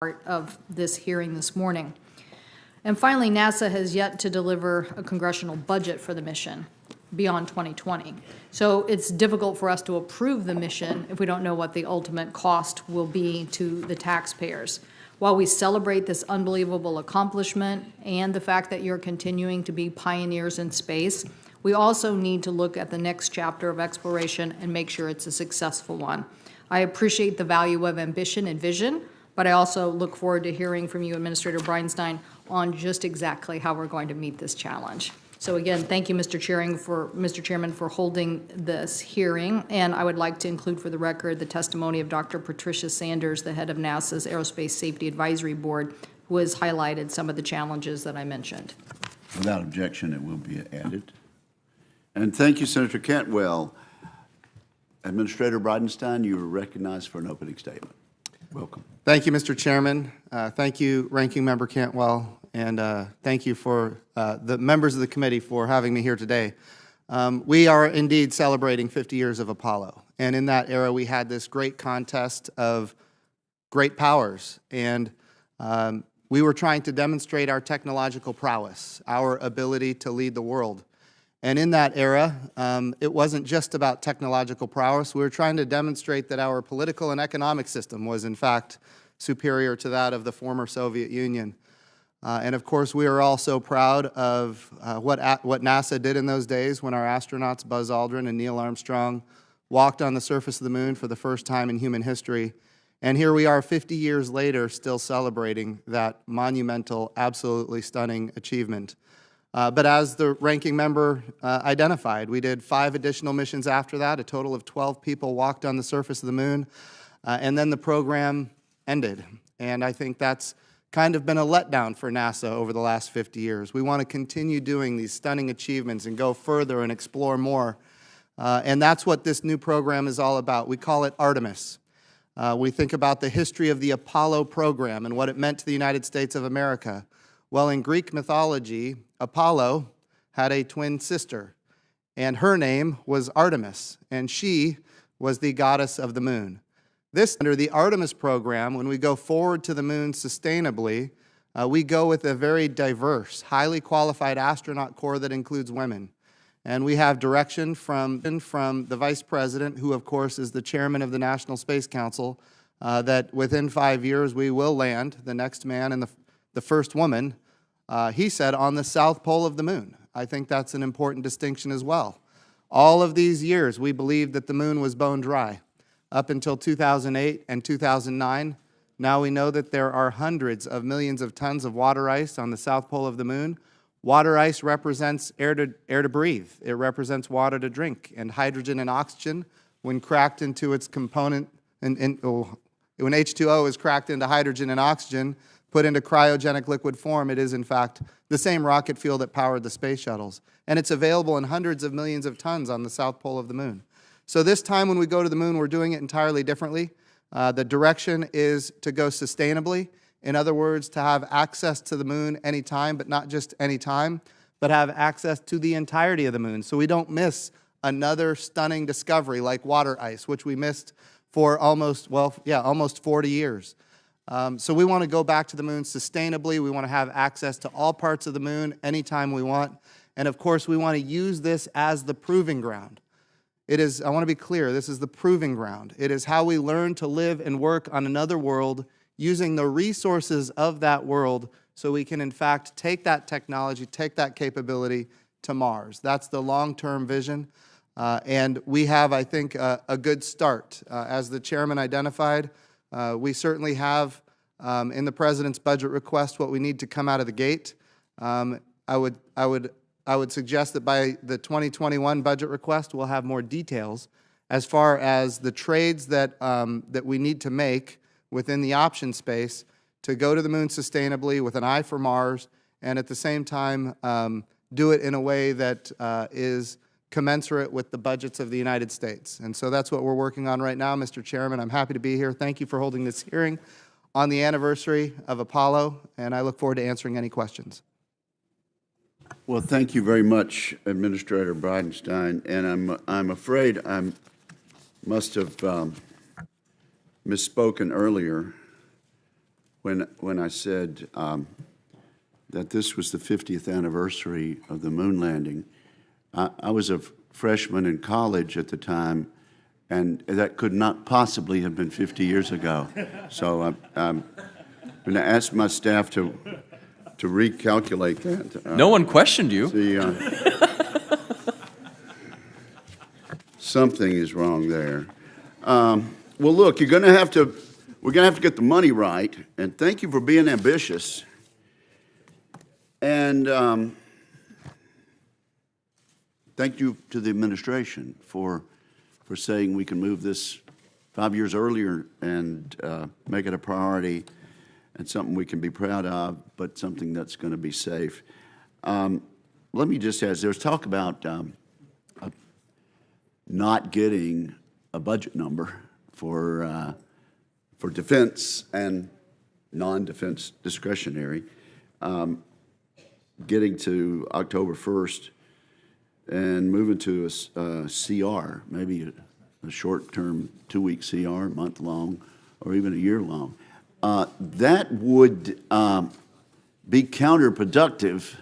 part of this hearing this morning. And finally, NASA has yet to deliver a congressional budget for the mission beyond 2020. So it's difficult for us to approve the mission if we don't know what the ultimate cost will be to the taxpayers. While we celebrate this unbelievable accomplishment and the fact that you're continuing to be pioneers in space, we also need to look at the next chapter of exploration and make sure it's a successful one. I appreciate the value of ambition and vision, but I also look forward to hearing from you, Administrator Bridenstine, on just exactly how we're going to meet this challenge. So again, thank you, Mr. Chairman, for holding this hearing. And I would like to include for the record the testimony of Dr. Patricia Sanders, the head of NASA's Aerospace Safety Advisory Board, who has highlighted some of the challenges that I mentioned. Without objection, it will be added. And thank you, Senator Cantwell. Administrator Bridenstine, you are recognized for an opening statement. Welcome. Thank you, Mr. Chairman. Thank you, Ranking Member Cantwell. And thank you for the members of the committee for having me here today. We are indeed celebrating 50 years of Apollo. And in that era, we had this great contest of great powers. And we were trying to demonstrate our technological prowess, our ability to lead the world. And in that era, it wasn't just about technological prowess. We were trying to demonstrate that our political and economic system was, in fact, superior to that of the former Soviet Union. And of course, we are all so proud of what NASA did in those days when our astronauts, Buzz Aldrin and Neil Armstrong, walked on the surface of the moon for the first time in human history. And here we are 50 years later, still celebrating that monumental, absolutely stunning achievement. But as the ranking member identified, we did 5 additional missions after that. A total of 12 people walked on the surface of the moon. And then the program ended. And I think that's kind of been a letdown for NASA over the last 50 years. We want to continue doing these stunning achievements and go further and explore more. And that's what this new program is all about. We call it Artemis. We think about the history of the Apollo program and what it meant to the United States of America. Well, in Greek mythology, Apollo had a twin sister, and her name was Artemis, and she was the goddess of the moon. Under the Artemis program, when we go forward to the moon sustainably, we go with a very diverse, highly qualified astronaut corps that includes women. And we have direction from the Vice President, who of course is the chairman of the National Space Council, that within 5 years we will land the next man and the first woman, he said, on the south pole of the moon. I think that's an important distinction as well. All of these years we believed that the moon was bone dry. Up until 2008 and 2009, now we know that there are hundreds of millions of tons of water ice on the south pole of the moon. Water ice represents air to breathe. It represents water to drink. And hydrogen and oxygen, when cracked into its component, when H2O is cracked into hydrogen and oxygen, put into cryogenic liquid form, it is in fact the same rocket fuel that powered the space shuttles. And it's available in hundreds of millions of tons on the south pole of the moon. So this time when we go to the moon, we're doing it entirely differently. The direction is to go sustainably. In other words, to have access to the moon anytime, but not just anytime, but have access to the entirety of the moon. So we don't miss another stunning discovery like water ice, which we missed for almost 40 years. So we want to go back to the moon sustainably. We want to have access to all parts of the moon anytime we want. And of course, we want to use this as the proving ground. It is, I want to be clear, this is the proving ground. It is how we learn to live and work on another world using the resources of that world so we can, in fact, take that technology, take that capability to Mars. That's the long-term vision. And we have, I think, a good start. As the chairman identified, we certainly have in the President's budget request what we need to come out of the gate. I would suggest that by the 2021 budget request, we'll have more details as far as the trades that we need to make within the option space to go to the moon sustainably with an eye for Mars, and at the same time do it in a way that is commensurate with the budgets of the United States. And so that's what we're working on right now, Mr. Chairman. I'm happy to be here. Thank you for holding this hearing on the anniversary of Apollo, and I look forward to answering any questions. Well, thank you very much, Administrator Bridenstine. And I'm afraid I must have misspoken earlier. when I said that this was the 50th anniversary of the moon landing. I was a freshman in college at the time, and that could not possibly have been 50 years ago. So I'm going to ask my staff to recalculate that. No one questioned you. Something is wrong there. Well, look, we're going to have to get the money right, and thank you for being ambitious. And thank you to the administration for saying we can move this 5 years earlier and make it a priority and something we can be proud of, but something that's going to be safe. Let me just ask, there's talk about not getting a budget number for defense and non-defense discretionary, getting to October 1st and moving to a CR, maybe a short-term 2-week CR, month-long, or even a year-long. That would be counterproductive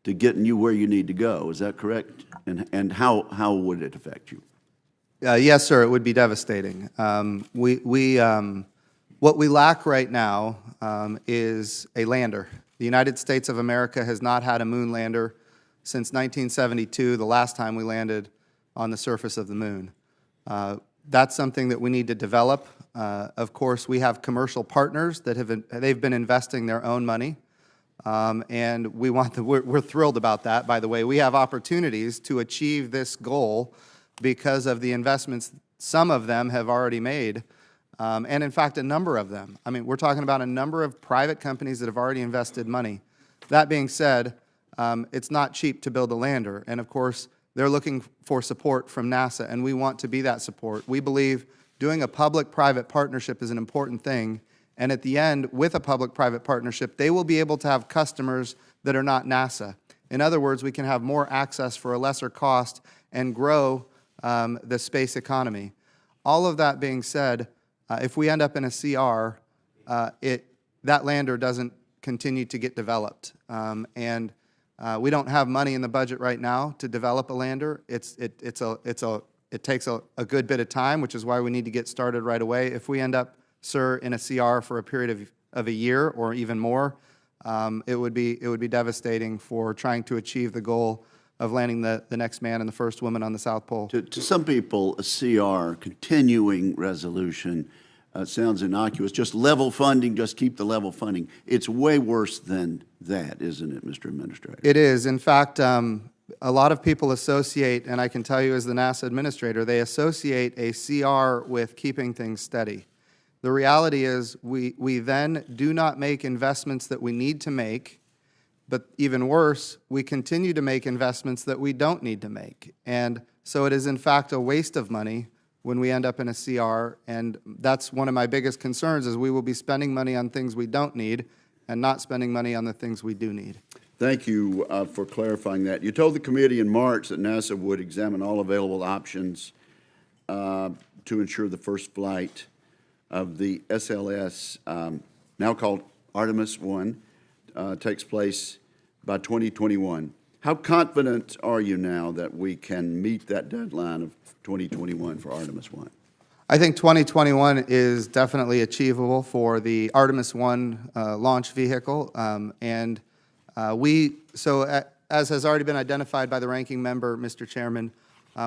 to getting you where you need to go. Is that correct? And how would it affect you? Yes, sir, it would be devastating. What we lack right now is a lander. The United States of America has not had a moon lander since 1972, the last time we landed on the surface of the moon. That's something that we need to develop. Of course, we have commercial partners that they've been investing their own money, and we're thrilled about that. By the way, we have opportunities to achieve this goal because of the investments some of them have already made, and in fact, a number of them. I mean, we're talking about a number of private companies that have already invested money. That being said, it's not cheap to build a lander, and of course, they're looking for support from NASA, and we want to be that support. We believe doing a public-private partnership is an important thing, and at the end, with a public-private partnership, they will be able to have customers that are not NASA. In other words, we can have more access for a lesser cost and grow the space economy. All of that being said, if we end up in a CR, that lander doesn't continue to get developed. We don't have money in the budget right now to develop a lander. It takes a good bit of time, which is why we need to get started right away. If we end up, sir, in a CR for a period of a year or even more, it would be devastating for trying to achieve the goal of landing the next man and the first woman on the South Pole. To some people, a CR, continuing resolution, sounds innocuous. Just level funding, just keep the level funding. It's way worse than that, isn't it, Mr. Administrator? It is. In fact, a lot of people associate, and I can tell you as the NASA administrator, they associate a CR with keeping things steady. The reality is we then do not make investments that we need to make, but even worse, we continue to make investments that we don't need to make. And so it is, in fact, a waste of money when we end up in a CR, and that's one of my biggest concerns, is we will be spending money on things we don't need and not spending money on the things we do need. Thank you for clarifying that. You told the committee in March that NASA would examine all available options to ensure the first flight of the SLS, now called Artemis 1, takes place by 2021. How confident are you now that we can meet that deadline of 2021 for Artemis 1? I think 2021 is definitely achievable for the Artemis 1 launch vehicle. As has already been identified by the ranking member, Mr. Chairman,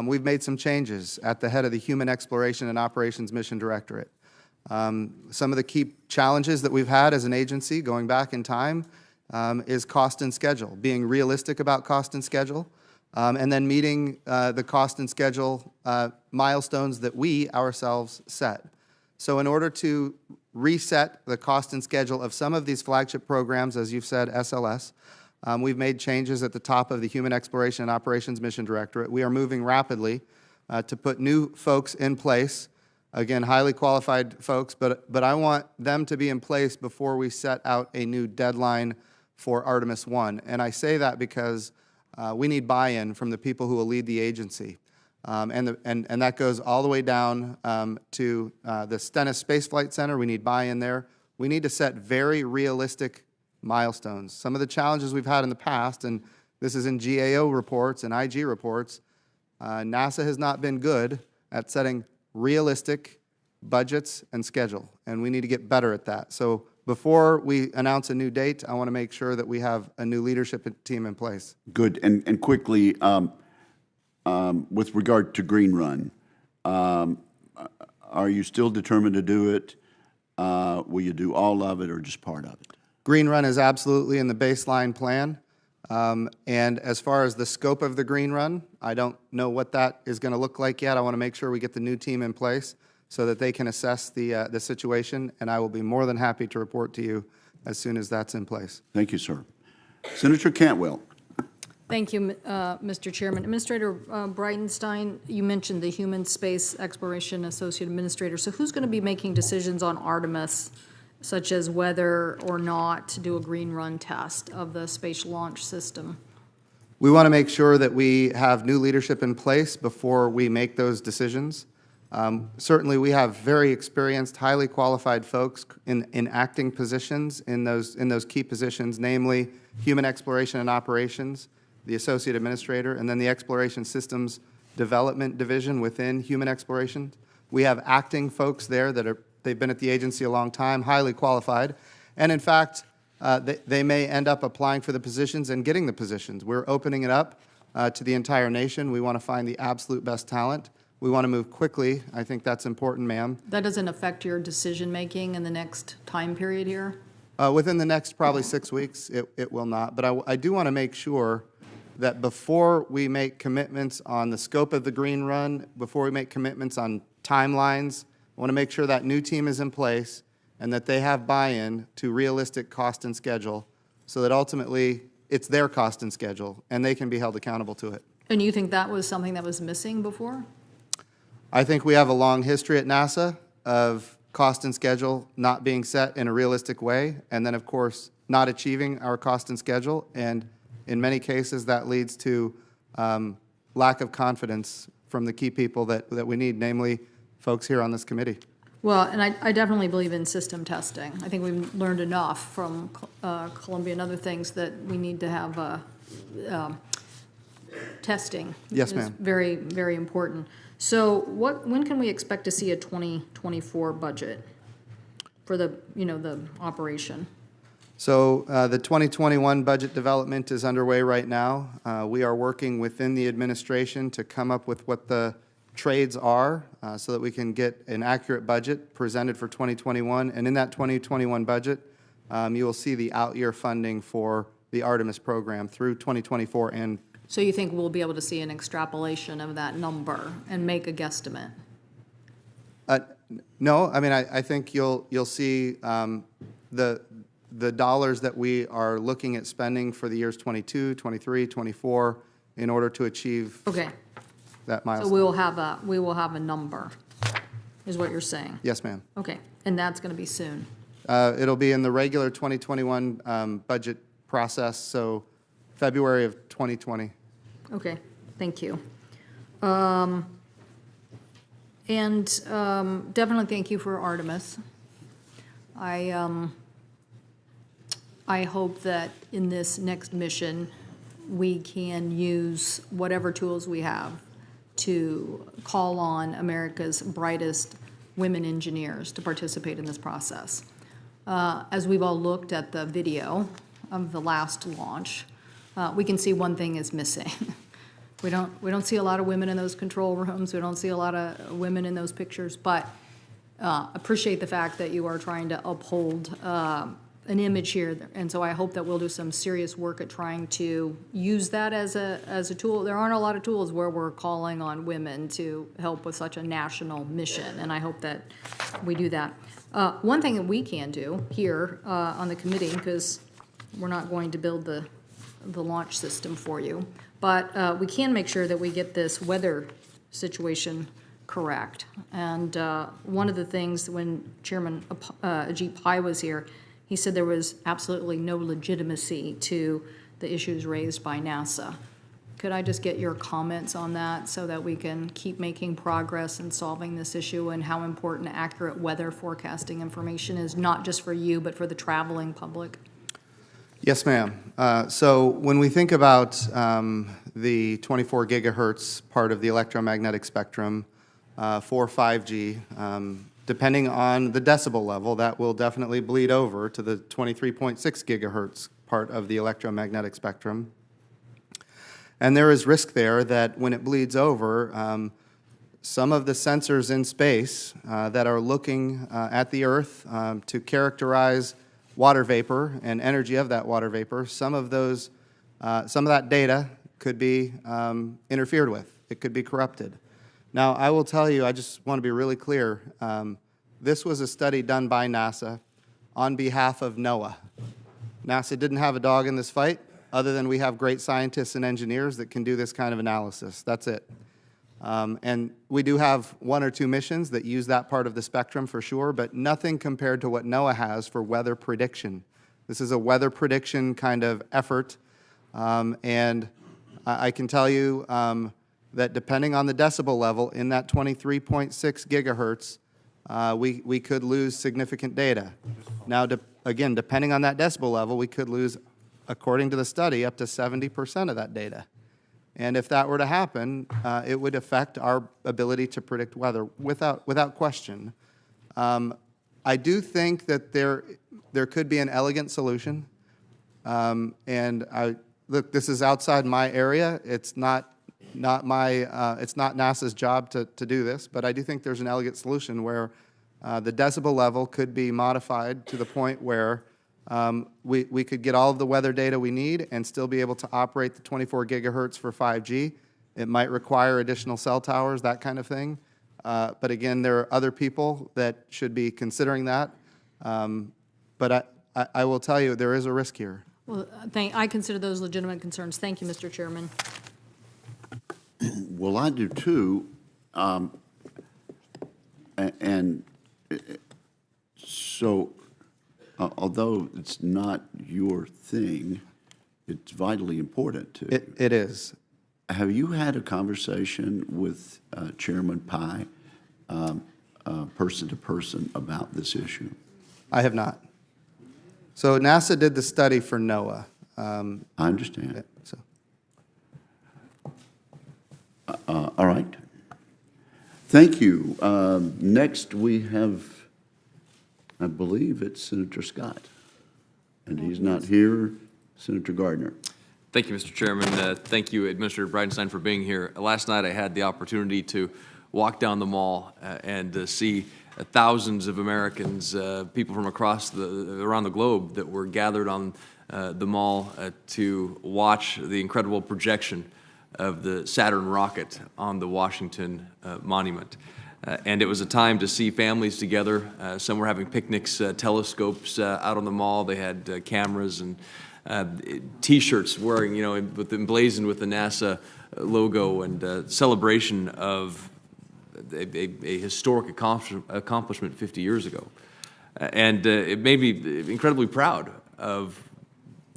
we've made some changes at the head of the Human Exploration and Operations Mission Directorate. Some of the key challenges that we've had as an agency going back in time is cost and schedule, being realistic about cost and schedule, and then meeting the cost and schedule milestones that we ourselves set. So in order to reset the cost and schedule of some of these flagship programs, as you've said, SLS, we've made changes at the top of the Human Exploration and Operations Mission Directorate. We are moving rapidly to put new folks in place, again, highly qualified folks, but I want them to be in place before we set out a new deadline for Artemis 1. And I say that because we need buy-in from the people who will lead the agency. And that goes all the way down to the Stennis Space Flight Center. We need buy-in there. We need to set very realistic milestones. Some of the challenges we've had in the past, and this is in GAO reports and IG reports, NASA has not been good at setting realistic budgets and schedule, and we need to get better at that. So before we announce a new date, I want to make sure that we have a new leadership team in place. Good. And quickly, with regard to Green Run, are you still determined to do it? Will you do all of it or just part of it? Green Run is absolutely in the baseline plan. And as far as the scope of the Green Run, I don't know what that is going to look like yet. I want to make sure we get the new team in place so that they can assess the situation, and I will be more than happy to report to you as soon as that's in place. Thank you, sir. Senator Cantwell. Thank you, Mr. Chairman. Administrator Bridenstine, you mentioned the Human Space Exploration Associate Administrator. So who's going to be making decisions on Artemis, such as whether or not to do a green run test of the space launch system? We want to make sure that we have new leadership in place before we make those decisions. Certainly, we have very experienced, highly qualified folks in acting positions in those key positions, namely Human Exploration and Operations, the Associate Administrator, and then the Exploration Systems Development Division within Human Exploration. We have acting folks there they've been at the agency a long time, highly qualified, and in fact, they may end up applying for the positions and getting the positions. We're opening it up to the entire nation. We want to find the absolute best talent. We want to move quickly. I think that's important, ma'am. That doesn't affect your decision-making in the next time period here? Within the next probably 6 weeks, it will not. But I do want to make sure that before we make commitments on the scope of the Green Run, before we make commitments on timelines, I want to make sure that new team is in place and that they have buy-in to realistic cost and schedule so that ultimately it's their cost and schedule and they can be held accountable to it. And you think that was something that was missing before? I think we have a long history at NASA of cost and schedule not being set in a realistic way, and then, of course, not achieving our cost and schedule. And in many cases, that leads to lack of confidence from the key people that we need, namely folks here on this committee. Well, and I definitely believe in system testing. I think we've learned enough from Columbia and other things that we need to have testing. Yes, is ma'am. Very, very important. So when can we expect to see a 2024 budget for the operation? So the 2021 budget development is underway right now. We are working within the administration to come up with what the trades are so that we can get an accurate budget presented for 2021. And in that 2021 budget, you will see the out-year funding for the Artemis program through 2024 and So you think we'll be able to see an extrapolation of that number and make a guesstimate? no, I mean, I think you'll see the dollars that we are looking at spending for the years 22, 23, 24 in order to achieve Okay, that so milestone. we will have a number, is what you're saying? Yes, ma'am. Okay, and that's going to be soon. It'll be in the regular 2021 budget process, so February of 2020. Okay, thank you. Definitely thank you for Artemis. I hope that in this next mission, we can use whatever tools we have to call on America's brightest women engineers to participate in this process. As we've all looked at the video of the last launch, we can see one thing is missing. We don't see a lot of women in those control rooms. We don't see a lot of women in those pictures, but appreciate the fact that you are trying to uphold an image here. And so I hope that we'll do some serious work at trying to use that as a tool. There aren't a lot of tools where we're calling on women to help with such a national mission, and I hope that we do that. One thing that we can do here on the committee, because we're not going to build the launch system for you, but we can make sure that we get this weather situation correct. And one of the things when Chairman Ajit Pai was here, he said there was absolutely no legitimacy to the issues raised by NASA. Could I just get your comments on that so that we can keep making progress in solving this issue and how important accurate weather forecasting information is, not just for you, but for the traveling public? Yes, ma'am. So when we think about the 24 gigahertz part of the electromagnetic spectrum for 5G, depending on the decibel level, that will definitely bleed over to the 23.6 gigahertz part of the electromagnetic spectrum. And there is risk there that when it bleeds over, some of the sensors in space that are looking at the Earth to characterize water vapor and energy of that water vapor, some of that data could be interfered with. It could be corrupted. Now, I will tell you, I just want to be really clear, this was a study done by NASA on behalf of NOAA. NASA didn't have a dog in this fight, other than we have great scientists and engineers that can do this kind of analysis. That's it. And we do have 1 or 2 missions that use that part of the spectrum for sure, but nothing compared to what NOAA has for weather prediction. This is a weather prediction kind of effort, and I can tell you that depending on the decibel level in that 23.6 gigahertz, we could lose significant data. Now, again, depending on that decibel level, we could lose, according to the study, up to 70% of that data. And if that were to happen, it would affect our ability to predict weather without question. I do think that there could be an elegant solution. Look, this is outside my area. It's not NASA's job to do this, but I do think there's an elegant solution where the decibel level could be modified to the point where we could get all of the weather data we need and still be able to operate the 24 gigahertz for 5G. It might require additional cell towers, that kind of thing. But again, there are other people that should be considering that. But I will tell you, there is a risk here. Well, I consider those legitimate concerns. Thank you, Mr. Chairman. Well, I do too. And so, although it's not your thing, it's vitally important to you. It is. Have you had a conversation with Chairman Pai, person to person, about this issue? I have not. So NASA did the study for NOAA. I understand. So. All right. Thank you. Next, we have, I believe it's Senator Scott. And he's not here. Senator Gardner. Thank you, Mr. Chairman. Thank you, Administrator Bridenstine, for being here. Last night I had the opportunity to walk down the mall and see thousands of Americans, people from across around the globe that were gathered on the mall to watch the incredible projection of the Saturn rocket on the Washington Monument. And it was a time to see families together. Some were having picnics, telescopes out on the mall. They had cameras and T-shirts wearing, emblazoned with the NASA logo, and celebration of a historic accomplishment 50 years ago. And it made me incredibly proud of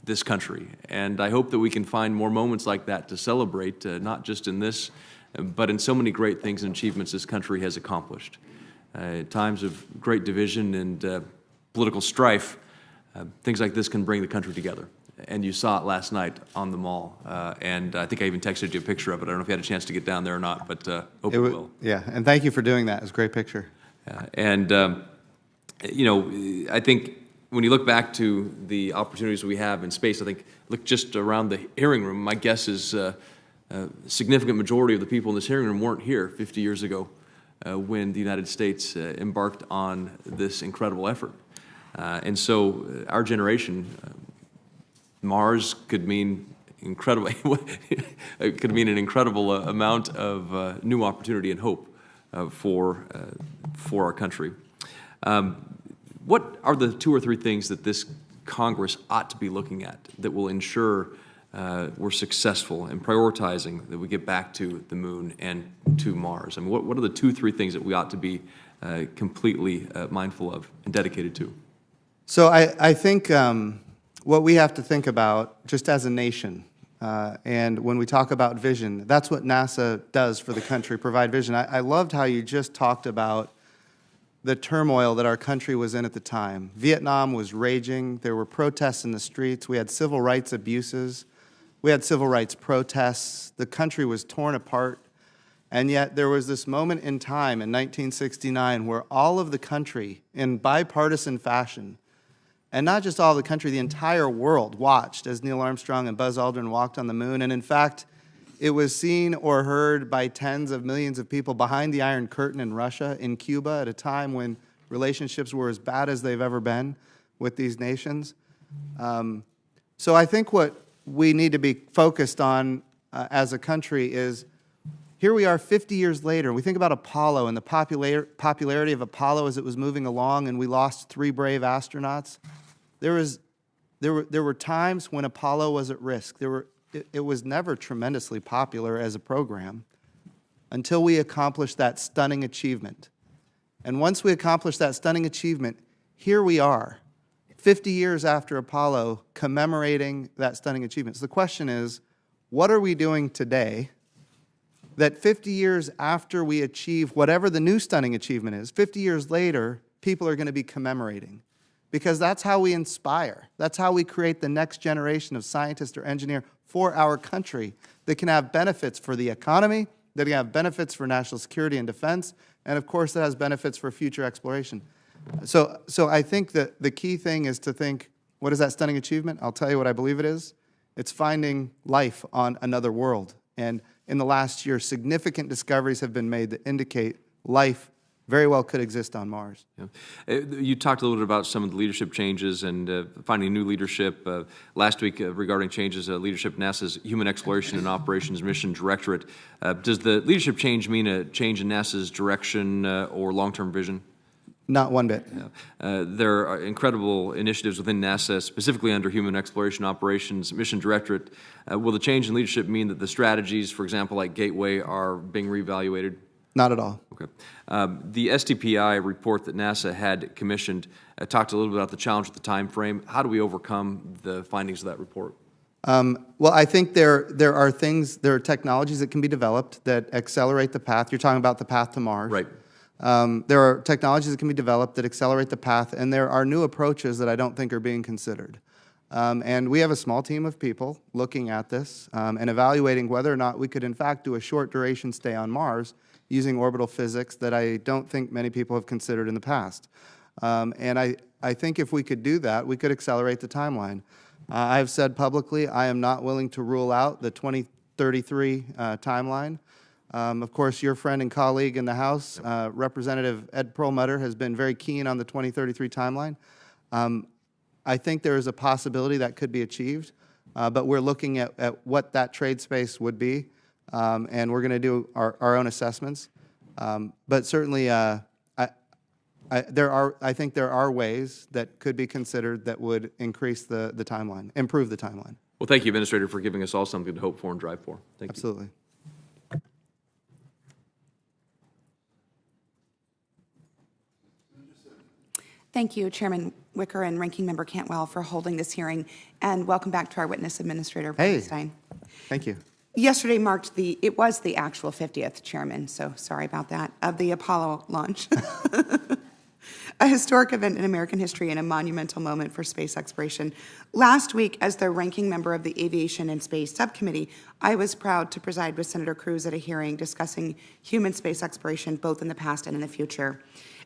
this country. And I hope that we can find more moments like that to celebrate, not just in this, but in so many great things and achievements this country has accomplished. Times of great division and political strife, things like this can bring the country together. And you saw it last night on the mall. And I think I even texted you a picture of it. I don't know if you had a chance to get down there or not, but hope you will. Yeah, and thank you for doing that. It was a great picture. I think when you look back to the opportunities we have in space, I think, look just around the hearing room, my guess is a significant majority of the people in this hearing room weren't here 50 years ago when the United States embarked on this incredible effort. And so our generation, Mars could mean incredible. It could mean an incredible amount of new opportunity and hope for our country. What are the 2 or 3 things that this Congress ought to be looking at that will ensure we're successful in prioritizing that we get back to the moon and to Mars? I mean, what are the 2 or 3 things that we ought to be completely mindful of and dedicated to? So I think what we have to think about, just as a nation, And when we talk about vision, that's what NASA does for the country, provide vision. I loved how you just talked about the turmoil that our country was in at the time. Vietnam was raging. There were protests in the streets. We had civil rights abuses. We had civil rights protests. The country was torn apart. And yet there was this moment in time in 1969 where all of the country, in bipartisan fashion, and not just all of the country, the entire world watched as Neil Armstrong and Buzz Aldrin walked on the moon. And in fact, it was seen or heard by tens of millions of people behind the Iron Curtain in Russia, in Cuba, at a time when relationships were as bad as they've ever been with these nations. So I think what we need to be focused on as a country is, here we are 50 years later. We think about Apollo and the popularity of Apollo as it was moving along, and we lost 3 brave astronauts. There were times when Apollo was at risk. It was never tremendously popular as a program until we accomplished that stunning achievement. And once we accomplished that stunning achievement, here we are, 50 years after Apollo, commemorating that stunning achievement. So the question is, what are we doing today that 50 years after we achieve whatever the new stunning achievement is, 50 years later, people are going to be commemorating? Because that's how we inspire. That's how we create the next generation of scientists or engineers for our country that can have benefits for the economy, that can have benefits for national security and defense, and of course that has benefits for future exploration. So I think that the key thing is to think, what is that stunning achievement? I'll tell you what I believe it is. It's finding life on another world. And in the last year, significant discoveries have been made that indicate life very well could exist on Mars. Yeah. You talked a little bit about some of the leadership changes and finding new leadership. Last week, regarding changes, leadership at NASA's Human Exploration and Operations Mission Directorate. Does the leadership change mean a change in NASA's direction or long-term vision? Not one bit. Yeah. There are incredible initiatives within NASA, specifically under Human Exploration Operations Mission Directorate. Will the change in leadership mean that the strategies, for example, like Gateway, are being reevaluated? Not at all. Okay. The STPI report that NASA had commissioned talked a little bit about the challenge with the time frame. How do we overcome the findings of that report? Well, I think there are technologies that can be developed that accelerate the path. You're talking about the path to Mars. Right. There are technologies that can be developed that accelerate the path, and there are new approaches that I don't think are being considered. And we have a small team of people looking at this and evaluating whether or not we could, in fact, do a short duration stay on Mars using orbital physics that I don't think many people have considered in the past. And I think if we could do that, we could accelerate the timeline. I have said publicly I am not willing to rule out the 2033 timeline. Of course, your friend and colleague in the House, Representative Ed Perlmutter, has been very keen on the 2033 timeline. I think there is a possibility that could be achieved, but we're looking at what that trade space would be, and we're going to do our own assessments. But certainly, I think there are ways that could be considered that would increase the timeline, improve the timeline. Well, thank you, Administrator, for giving us all something to hope for and drive for. Thank you. Absolutely. Thank you, Chairman Wicker and Ranking Member Cantwell, for holding this hearing, and welcome back to our witness, Administrator Bridenstine. Thank you. Yesterday marked it was the actual 50th, Chairman, so sorry about that, of the Apollo launch. A historic event in American history and a monumental moment for space exploration. Last week, as the ranking member of the Aviation and Space Subcommittee, I was proud to preside with Senator Cruz at a hearing discussing human space exploration both in the past and in the future.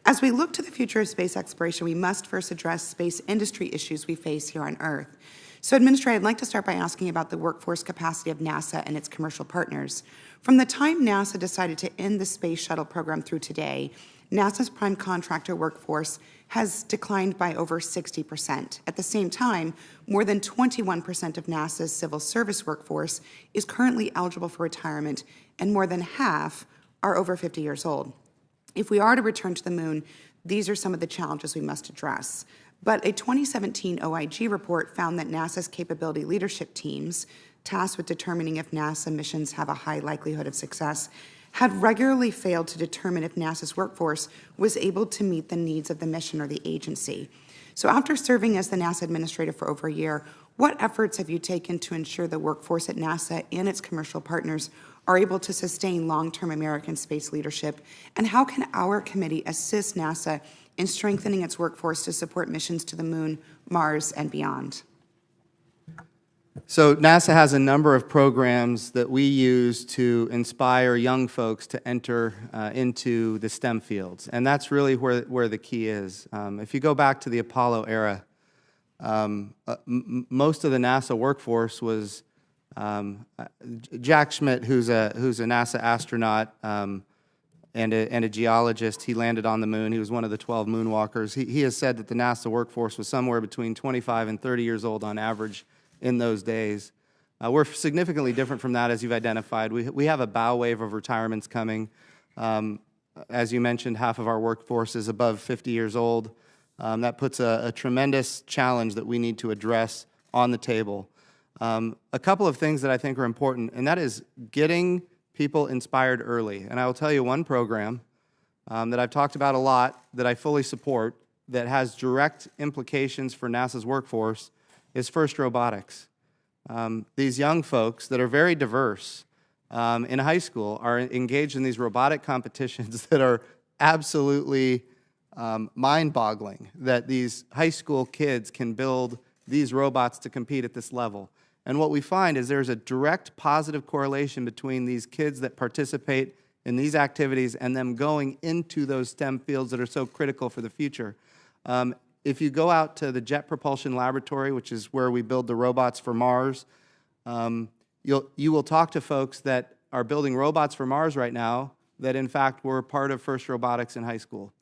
As we look to the future of space exploration, we must first address space industry issues we face here on Earth. So, Administrator, I'd like to start by asking about the workforce capacity of NASA and its commercial partners. From the time NASA decided to end the Space Shuttle program through today, NASA's prime contractor workforce has declined by over 60%. At the same time, more than 21% of NASA's civil service workforce is currently eligible for retirement, and more than half are over 50 years old. If we are to return to the moon, these are some of the challenges we must address. But a 2017 OIG report found that NASA's capability leadership teams, tasked with determining if NASA missions have a high likelihood of success, had regularly failed to determine if NASA's workforce was able to meet the needs of the mission or the agency. So after serving as the NASA administrator for over a year, what efforts have you taken to ensure the workforce at NASA and its commercial partners are able to sustain long-term American space leadership? And how can our committee assist NASA in strengthening its workforce to support missions to the Moon, Mars, and beyond? So NASA has a number of programs that we use to inspire young folks to enter into the STEM fields, and that's really where the key is. If you go back to the Apollo era, most of the NASA workforce was Jack Schmitt, who's a NASA astronaut and a geologist. He landed on the moon. He was one of the 12 moonwalkers. He has said that the NASA workforce was somewhere between 25 and 30 years old on average in those days. We're significantly different from that, as you've identified. We have a bow wave of retirements coming. As you mentioned, half of our workforce is above 50 years old. That puts a tremendous challenge that we need to address on the table. A couple of things that I think are important, and that is getting people inspired early. And I will tell you one program that I've talked about a lot, that I fully support, that has direct implications for NASA's workforce, is FIRST Robotics. These young folks that are very diverse in high school are engaged in these robotic competitions that are absolutely mind-boggling, that these high school kids can build these robots to compete at this level. And what we find is there's a direct positive correlation between these kids that participate in these activities and them going into those STEM fields that are so critical for the future. If you go out to the Jet Propulsion Laboratory, which is where we build the robots for Mars, you will talk to folks that are building robots for Mars right now that, in fact, were part of FIRST Robotics in high school.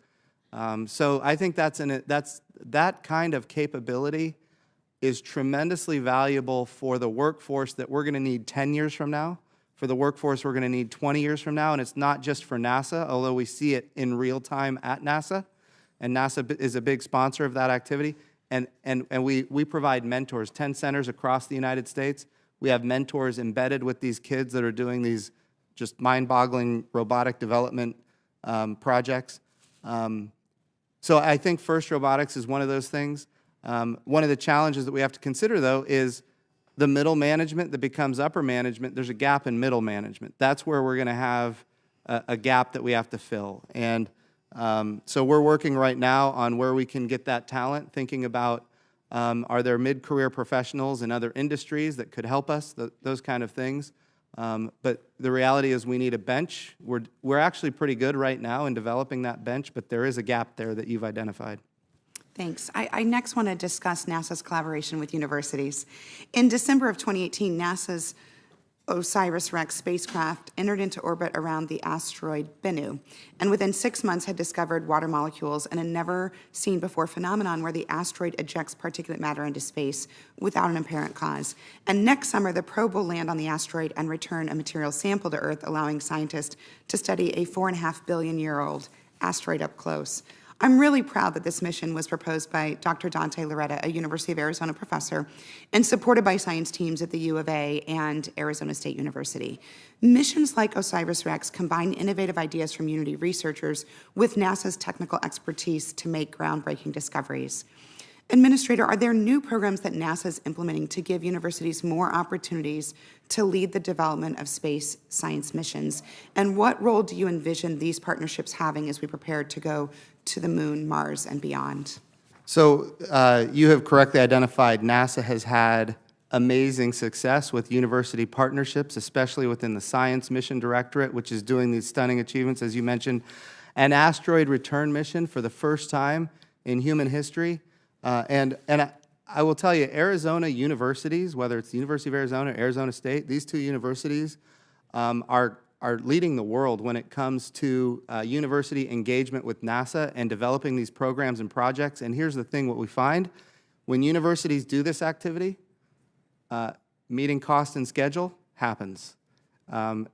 So I think that kind of capability is tremendously valuable for the workforce that we're going to need 10 years from now, for the workforce we're going to need 20 years from now, and it's not just for NASA, although we see it in real time at NASA. And NASA is a big sponsor of that activity. And we provide mentors, 10 centers across the United States. We have mentors embedded with these kids that are doing these just mind-boggling robotic development projects. So I think FIRST Robotics is one of those things. One of the challenges that we have to consider, though, is the middle management that becomes upper management. There's a gap in middle management. That's where we're going to have a gap that we have to fill. And so we're working right now on where we can get that talent, thinking about are there mid-career professionals in other industries that could help us, those kind of things. But the reality is we need a bench. We're actually pretty good right now in developing that bench, but there is a gap there that you've identified. Thanks. I next want to discuss NASA's collaboration with universities. In December of 2018, NASA's OSIRIS-REx spacecraft entered into orbit around the asteroid Bennu, and within 6 months had discovered water molecules and a never-seen-before phenomenon where the asteroid ejects particulate matter into space without an apparent cause. And next summer, the probe will land on the asteroid and return a material sample to Earth, allowing scientists to study a 4.5 billion-year-old asteroid up close. I'm really proud that this mission was proposed by Dr. Dante Loretta, a University of Arizona professor, and supported by science teams at the U of A and Arizona State University. Missions like OSIRIS-REx combine innovative ideas from Unity researchers with NASA's technical expertise to make groundbreaking discoveries. Administrator, are there new programs that NASA is implementing to give universities more opportunities to lead the development of space science missions? And what role do you envision these partnerships having as we prepare to go to the Moon, Mars, and beyond? So you have correctly identified NASA has had amazing success with university partnerships, especially within the Science Mission Directorate, which is doing these stunning achievements, as you mentioned. An asteroid return mission for the first time in human history. And I will tell you, Arizona universities, whether it's the University of Arizona or Arizona State, these two universities are leading the world when it comes to university engagement with NASA and developing these programs and projects. And here's the thing, what we find, when universities do this activity, meeting cost and schedule happens. And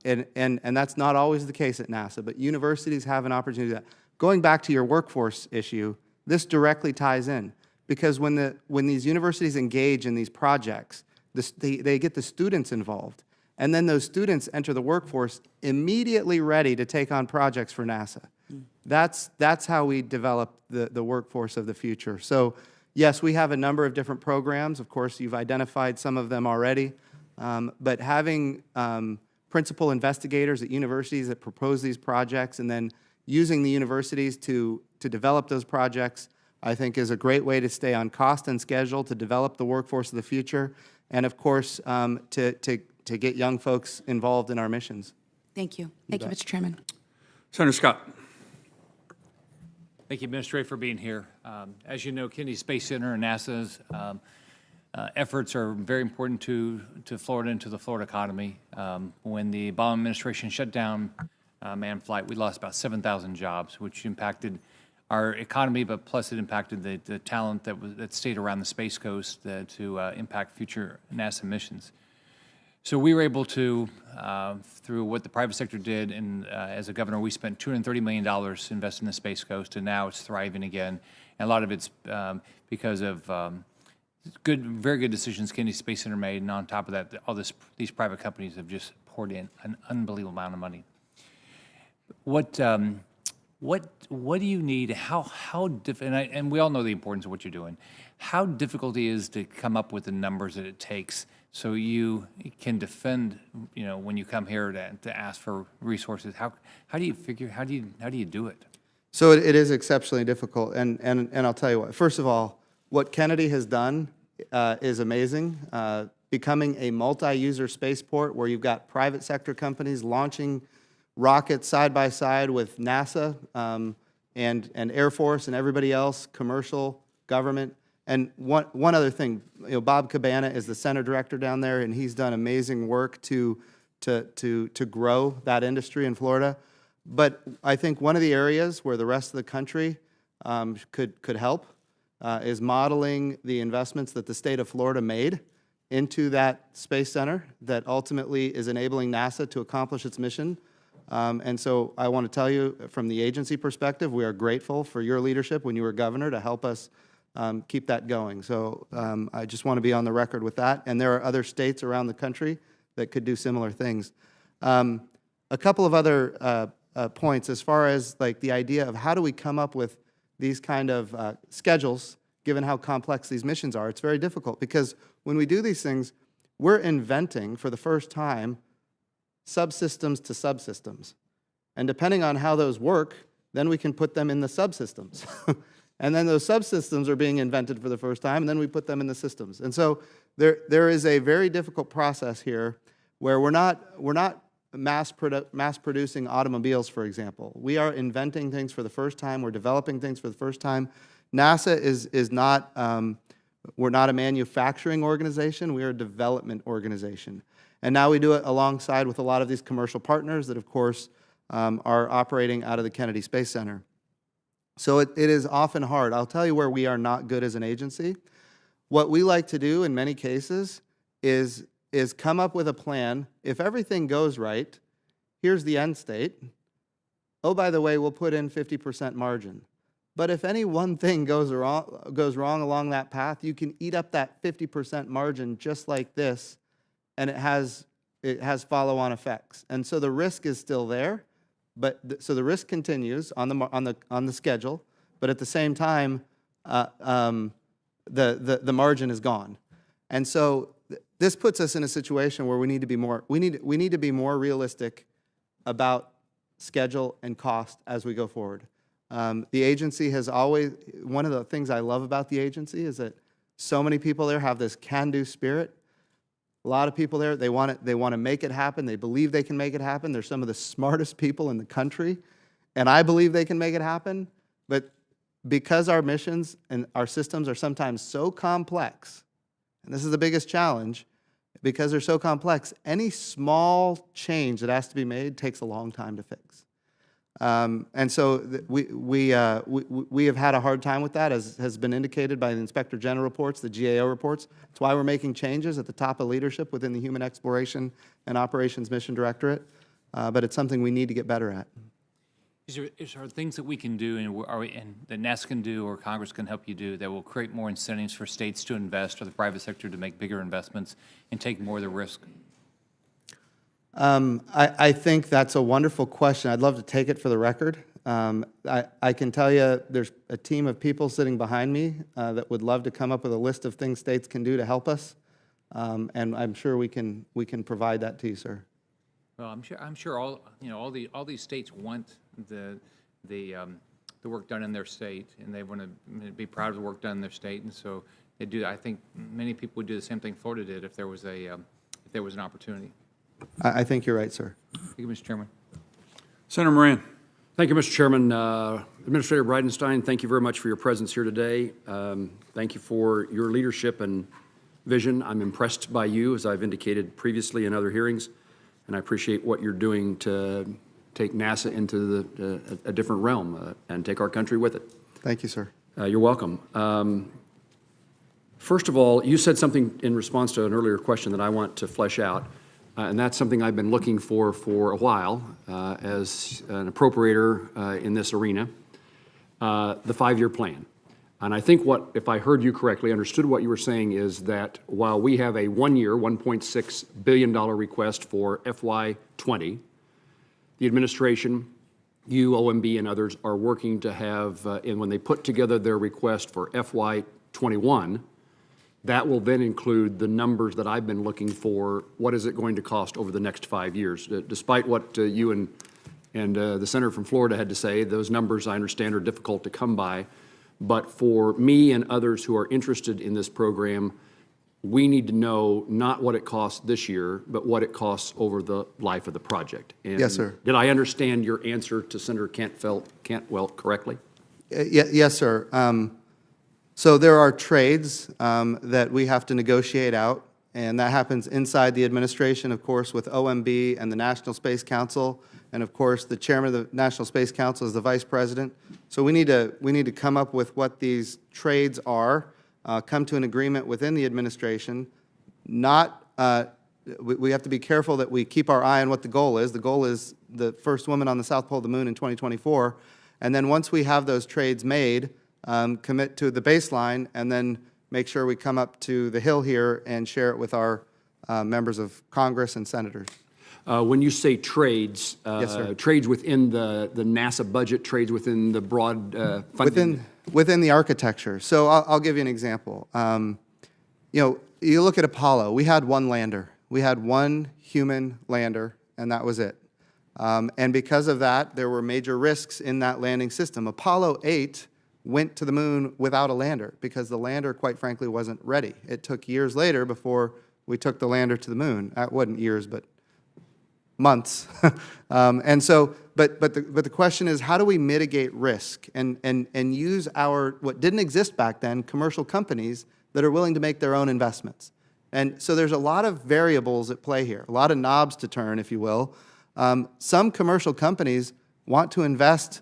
that's not always the case at NASA, but universities have an opportunity to do that. Going back to your workforce issue, this directly ties in. Because when these universities engage in these projects, they get the students involved. And then those students enter the workforce immediately ready to take on projects for NASA. That's how we develop the workforce of the future. So Yes, we have a number of different programs. Of course, you've identified some of them already. But having principal investigators at universities that propose these projects and then using the universities to develop those projects, I think is a great way to stay on cost and schedule, to develop the workforce of the future, and of course, to get young folks involved in our missions. Thank you. Thank you, Mr. Chairman. Senator Scott. Thank you, Administrator, for being here. As you know, Kennedy Space Center and NASA's efforts are very important to Florida and to the Florida economy. When the Obama administration shut down manned flight, we lost about 7,000 jobs, which impacted our economy, but plus it impacted the talent that stayed around the Space Coast to impact future NASA missions. So we were able to, through what the private sector did, and as a governor, we spent $230 million investing in the Space Coast, and now it's thriving again. And a lot of it's because of very good decisions Kennedy Space Center made, and on top of that, these private companies have just poured in an unbelievable amount of money. What do you need? And we all know the importance of what you're doing. How difficult it is to come up with the numbers that it takes so you can defend, when you come here to ask for resources? How do you figure? How do you do it? So it is exceptionally difficult, and I'll tell you what. First of all, what Kennedy has done is amazing. Becoming a multi-user spaceport where you've got private sector companies launching rockets side by side with NASA and Air Force and everybody else, commercial, government. And one other thing, Bob Cabana is the center director down there, and he's done amazing work to grow that industry in Florida. But I think one of the areas where the rest of the country could help is modeling the investments that the state of Florida made into that space center that ultimately is enabling NASA to accomplish its mission. And so I want to tell you, from the agency perspective, we are grateful for your leadership when you were governor to help us keep that going. So I just want to be on the record with that. And there are other states around the country that could do similar things. A couple of other points as far as like the idea of how do we come up with these kind of schedules, given how complex these missions are. It's very difficult because when we do these things, we're inventing for the first time subsystems to subsystems. And depending on how those work, then we can put them in the subsystems. And then those subsystems are being invented for the first time, and then we put them in the systems. And so there is a very difficult process here where we're not mass producing automobiles, for example. We are inventing things for the first time. We're developing things for the first time. NASA is not, we're not a manufacturing organization. We are a development organization. And now we do it alongside with a lot of these commercial partners that, of course, are operating out of the Kennedy Space Center. So it is often hard. I'll tell you where we are not good as an agency. What we like to do in many cases is come up with a plan. If everything goes right, here's the end state. Oh, by the way, we'll put in 50% margin. But if any one thing goes wrong along that path, you can eat up that 50% margin just like this, and it has follow-on effects. And so the risk is still there. But so the risk continues on the schedule, but at the same time, the margin is gone, and so this puts us in a situation where we need to be more realistic about schedule and cost as we go forward. The agency has always, one of the things I love about the agency is that so many people there have this can-do spirit. A lot of people there, they want to make it happen. They believe they can make it happen. They're some of the smartest people in the country, and I believe they can make it happen. But because our missions and our systems are sometimes so complex, and this is the biggest challenge, because they're so complex, any small change that has to be made takes a long time to fix. And so we have had a hard time with that, as has been indicated by the Inspector General reports, the GAO reports. That's why we're making changes at the top of leadership within the Human Exploration and Operations Mission Directorate. But it's something we need to get better at. Is there things that we can do and that NASA can do or Congress can help you do that will create more incentives for states to invest or the private sector to make bigger investments and take more of the risk? I think that's a wonderful question. I'd love to take it for the record. I can tell you there's a team of people sitting behind me that would love to come up with a list of things states can do to help us, and I'm sure we can provide that to you, sir. Well, I'm sure all these states want the work done in their state, and they want to be proud of the work done in their state, and so they do. I think many people would do the same thing Florida did if there was an opportunity. I think you're right, sir. Thank you, Mr. Chairman. Senator Moran. Thank you, Mr. Chairman. Administrator Bridenstine, thank you very much for your presence here today. Thank you for your leadership and vision. I'm impressed by you, as I've indicated previously in other hearings, and I appreciate what you're doing to take NASA into a different realm and take our country with it. Thank you, sir. You're welcome. First of all, you said something in response to an earlier question that I want to flesh out. And that's something I've been looking for a while as an appropriator in this arena, the 5-year plan. And I think if I heard you correctly, understood what you were saying is that while we have a 1-year, $1.6 billion request for FY20, the administration, you, OMB, and others are working to have, and when they put together their request for FY21, that will then include the numbers that I've been looking for. What is it going to cost over the next 5 years? Despite what you and the senator from Florida had to say, those numbers I understand are difficult to come by. But for me and others who are interested in this program, we need to know not what it costs this year, but what it costs over the life of the project. And yes, sir. Did I understand your answer to Senator Cantwell correctly? Yes, sir. So there are trades that we have to negotiate out, and that happens inside the administration, of course, with OMB and the National Space Council, and of course, the chairman of the National Space Council is the vice president. So we need to come up with what these trades are, come to an agreement within the administration. Not we have to be careful that we keep our eye on what the goal is. The goal is the first woman on the South Pole of the Moon in 2024, and then once we have those trades made, commit to the baseline, and then make sure we come up to the Hill here and share it with our members of Congress and senators. When you say trades, Yes, sir. Trades within the NASA budget, trades within the broad funding? Within the architecture. So I'll give you an example. You look at Apollo. We had one lander. We had one human lander, and that was it. And because of that, there were major risks in that landing system. Apollo 8 went to the moon without a lander because the lander, quite frankly, wasn't ready. It took years later before we took the lander to the moon. That wasn't years, but months. And so, but the question is, how do we mitigate risk and use what didn't exist back then, commercial companies that are willing to make their own investments? And so there's a lot of variables at play here, a lot of knobs to turn, if you will. Some commercial companies want to invest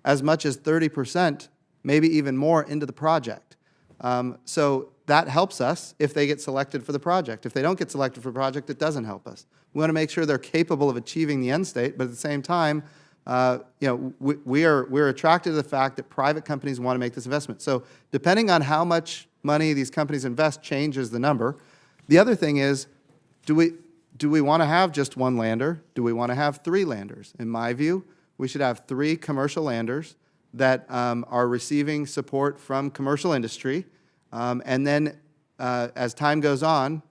as much as 30%, maybe even more, into the project. So that helps us if they get selected for the project. If they don't get selected for the project, it doesn't help us. We want to make sure they're capable of achieving the end state, but at the same time, we're attracted to the fact that private companies want to make this investment. So depending on how much money these companies invest changes the number. The other thing is, do we want to have just one lander? Do we want to have 3 landers? In my view, we should have 3 commercial landers that are receiving support from commercial industry, and then as time goes on,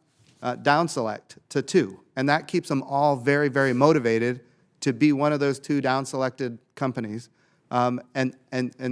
down select to 2. And that keeps them all very, very motivated to be one of those 2 down selected companies. And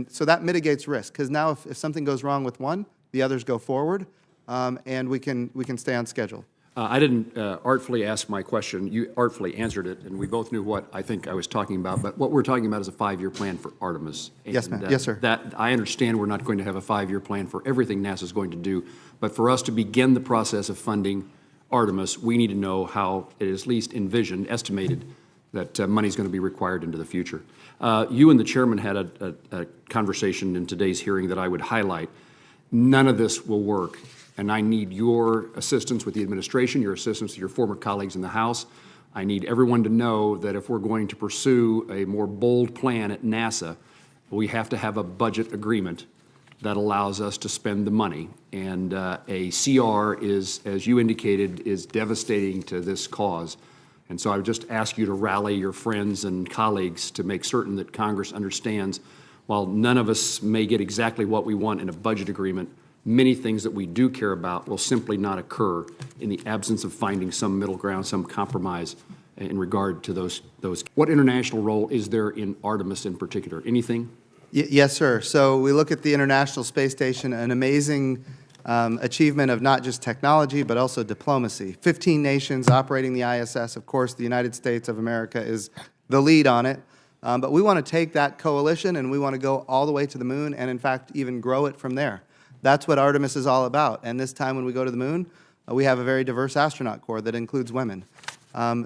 so that mitigates risk, because now if something goes wrong with one, the others go forward, and we can stay on schedule. I didn't artfully ask my question. You artfully answered it, and we both knew what I think I was talking about. But what we're talking about is a 5-year plan for Artemis. Yes, ma'am. And, Yes, sir. That I understand we're not going to have a 5-year plan for everything NASA's going to do. But for us to begin the process of funding Artemis, we need to know how it is at least envisioned, estimated, that money is going to be required into the future. You and the chairman had a conversation in today's hearing that I would highlight. None of this will work. And I need your assistance with the administration, your assistance with your former colleagues in the House. I need everyone to know that if we're going to pursue a more bold plan at NASA, we have to have a budget agreement that allows us to spend the money. And a CR is, as you indicated, is devastating to this cause. And so I would just ask you to rally your friends and colleagues to make certain that Congress understands, while none of us may get exactly what we want in a budget agreement, many things that we do care about will simply not occur in the absence of finding some middle ground, some compromise in regard to those. What international role is there in Artemis in particular? Anything? Yes, sir. So we look at the International Space Station, an amazing achievement of not just technology, but also diplomacy. 15 nations operating the ISS. Of course, the United States of America is the lead on it. But we want to take that coalition and we want to go all the way to the moon and, in fact, even grow it from there. That's what Artemis is all about. And this time when we go to the moon, we have a very diverse astronaut corps that includes women.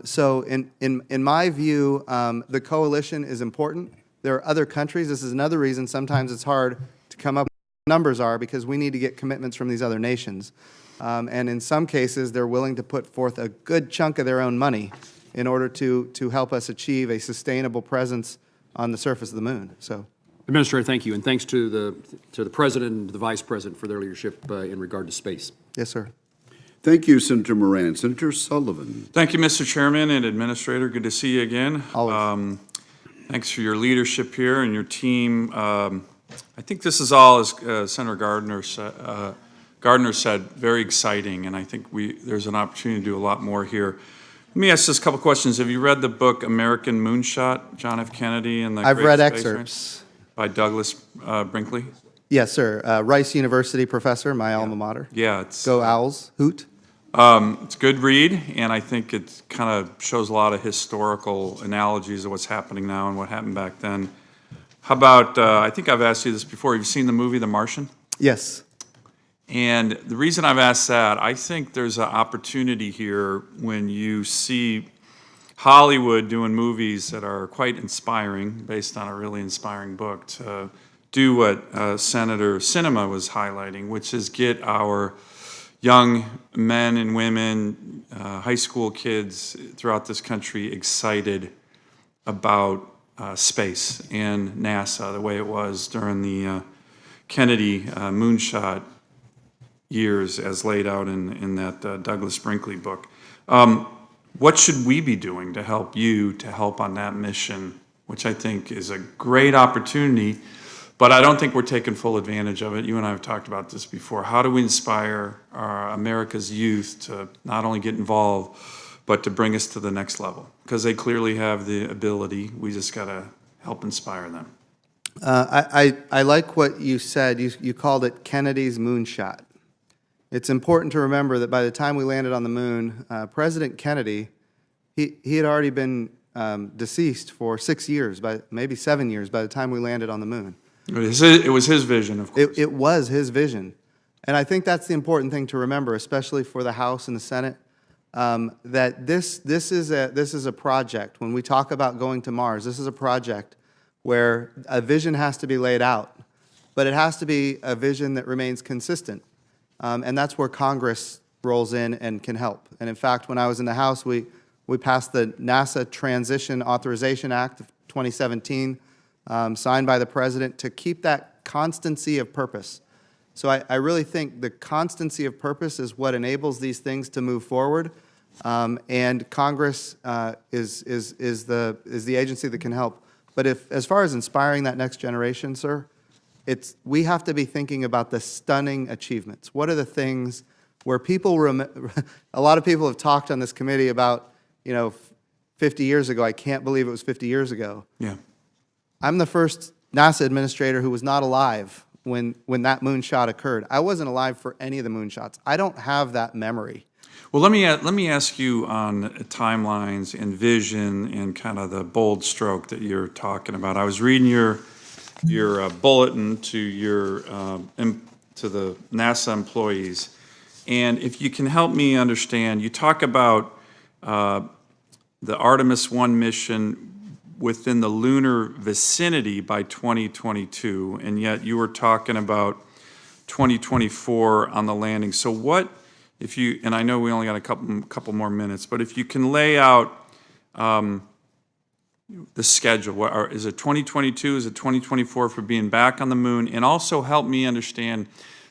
So in my view, the coalition is important. There are other countries. This is another reason sometimes it's hard to come up with what numbers are, because we need to get commitments from these other nations. And in some cases, they're willing to put forth a good chunk of their own money in order to help us achieve a sustainable presence on the surface of the moon. So, Administrator, thank you, and thanks to the President and the Vice President for their leadership in regard to space. yes, sir. Thank you, Senator Moran. Senator Sullivan. Thank you, Mr. Chairman and Administrator. Good to see you again. Always. Thanks for your leadership here and your team. I think this is all, as Senator Gardner said, very exciting, and I think there's an opportunity to do a lot more here. Let me ask just a couple questions. Have you read the book American Moonshot, John F. Kennedy and the I've Great read Space excerpts. Race by Douglas Brinkley? Yes, sir. Rice University professor, my alma mater. Yeah, it's Go Owls, hoot. It's a good read, and I think it kind of shows a lot of historical analogies of what's happening now and what happened back then. How about, I think I've asked you this before, have you seen the movie The Martian? Yes. And the reason I've asked that, I think there's an opportunity here when you see Hollywood doing movies that are quite inspiring, based on a really inspiring book, to do what Senator Sinema was highlighting, which is get our young men and women, high school kids throughout this country excited about space and NASA, the way it was during the Kennedy moonshot years as laid out in that Douglas Brinkley book. What should we be doing to help you to help on that mission, which I think is a great opportunity, but I don't think we're taking full advantage of it. You and I have talked about this before. How do we inspire America's youth to not only get involved, but to bring us to the next level? Because they clearly have the ability. We just got to help inspire them. I like what you said. You called it Kennedy's moonshot. It's important to remember that by the time we landed on the moon, President Kennedy, he had already been deceased for 6 years, maybe 7 years by the time we landed on the moon. It was his vision, of course. It was his vision. And I think that's the important thing to remember, especially for the House and the Senate, that this is a project. When we talk about going to Mars, this is a project where a vision has to be laid out, but it has to be a vision that remains consistent. And that's where Congress rolls in and can help. And in fact, when I was in the House, we passed the NASA Transition Authorization Act of 2017, signed by the President, to keep that constancy of purpose. So I really think the constancy of purpose is what enables these things to move forward. And Congress is the agency that can help. But as far as inspiring that next generation, sir, we have to be thinking about the stunning achievements. What are the things where people a lot of people have talked on this committee about, 50 years ago. I can't believe it was 50 years ago. Yeah. I'm the first NASA administrator who was not alive when that moonshot occurred. I wasn't alive for any of the moonshots. I don't have that memory. Well, let me ask you on timelines and vision and kind of the bold stroke that you're talking about. I was reading your bulletin to the NASA employees, and if you can help me understand, you talk about the Artemis 1 mission within the lunar vicinity by 2022, and yet you were talking about 2024 on the landing. So what, if you, and I know we only got a couple more minutes, but if you can lay out the schedule, is it 2022, is it 2024 for being back on the moon, and also help me understand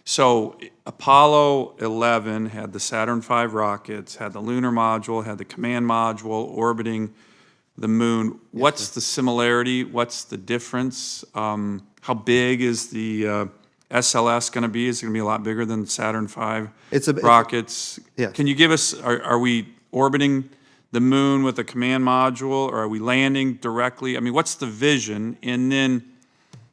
So Apollo 11 had the Saturn V rockets, had the lunar module, had the command module orbiting the moon. What's the similarity? What's the difference? How big is the SLS going to be? Is it going to be a lot bigger than Saturn V rockets? Yes. Can you give us, are we orbiting the moon with a command module, or are we landing directly? I mean, what's the vision? And then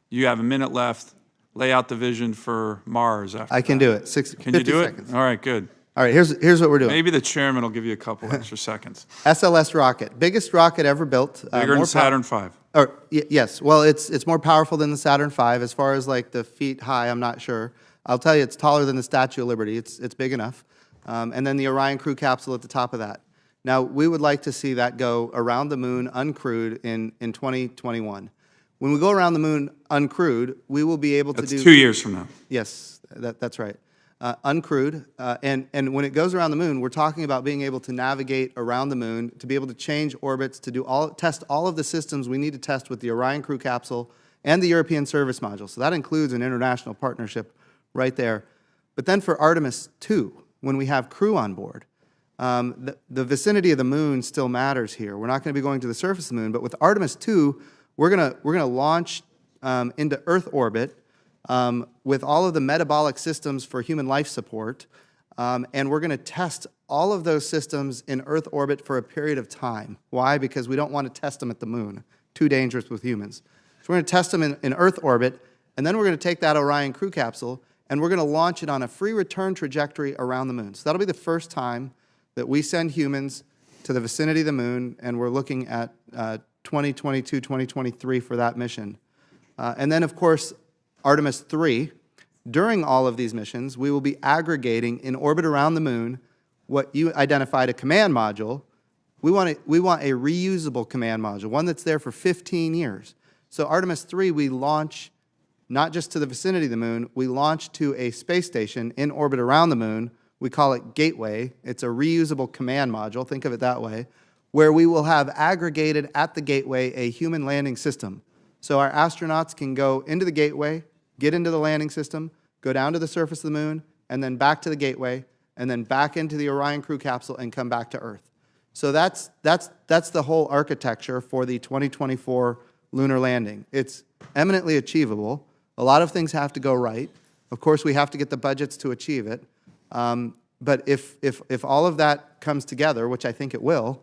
you have a minute left. Lay out the vision for Mars after I can that. do it. Can you 50 do it? seconds. All right, good. All right, here's what we're doing. Maybe the chairman will give you a couple extra seconds. SLS rocket, biggest rocket ever built. Bigger than Saturn V. Yes, well, it's more powerful than the Saturn V. As far as like the feet high, I'm not sure. I'll tell you, it's taller than the Statue of Liberty. It's big enough. And then the Orion crew capsule at the top of that. Now, we would like to see that go around the moon uncrewed in 2021. When we go around the moon uncrewed, we will be able to do... That's 2 years from now. Yes, that's right. Uncrewed, and when it goes around the moon, we're talking about being able to navigate around the moon, to be able to change orbits, to test all of the systems we need to test with the Orion crew capsule and the European service module. So that includes an international partnership right there. But then for Artemis 2, when we have crew on board, the vicinity of the moon still matters here. We're not going to be going to the surface of the moon, but with Artemis 2, we're gonna launch into Earth orbit with all of the metabolic systems for human life support, and we're going to test all of those systems in Earth orbit for a period of time. Why? Because we don't want to test them at the moon. Too dangerous with humans. So we're going to test them in Earth orbit, and then we're going to take that Orion crew capsule, and we're going to launch it on a free return trajectory around the moon. So that'll be the first time that we send humans to the vicinity of the moon, and we're looking at 2022, 2023 for that mission. And then, of course, Artemis 3, during all of these missions, we will be aggregating in orbit around the moon what you identified a command module. We want a reusable command module, one that's there for 15 years. So Artemis 3, we launch not just to the vicinity of the moon, we launch to a space station in orbit around the moon. We call it Gateway. It's a reusable command module, think of it that way, where we will have aggregated at the Gateway a human landing system. So our astronauts can go into the Gateway, get into the landing system, go down to the surface of the moon, and then back to the Gateway, and then back into the Orion crew capsule and come back to Earth. So that's the whole architecture for the 2024 lunar landing. It's eminently achievable. A lot of things have to go right. Of course, we have to get the budgets to achieve it. But if all of that comes together, which I think it will,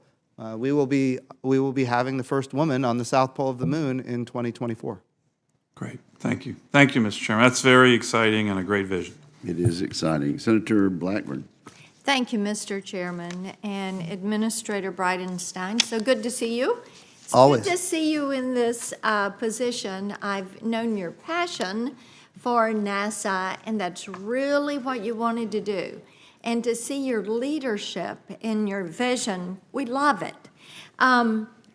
we will be having the first woman on the south pole of the moon in 2024. Great. Thank you. Thank you, Mr. Chairman. That's very exciting and a great vision. It is exciting. Senator Blackburn. Thank you, Mr. Chairman and Administrator Bridenstine. So good to see you. It's Always. good to see you in this position. I've known your passion for NASA, and that's really what you wanted to do. And to see your leadership and your vision, we love it.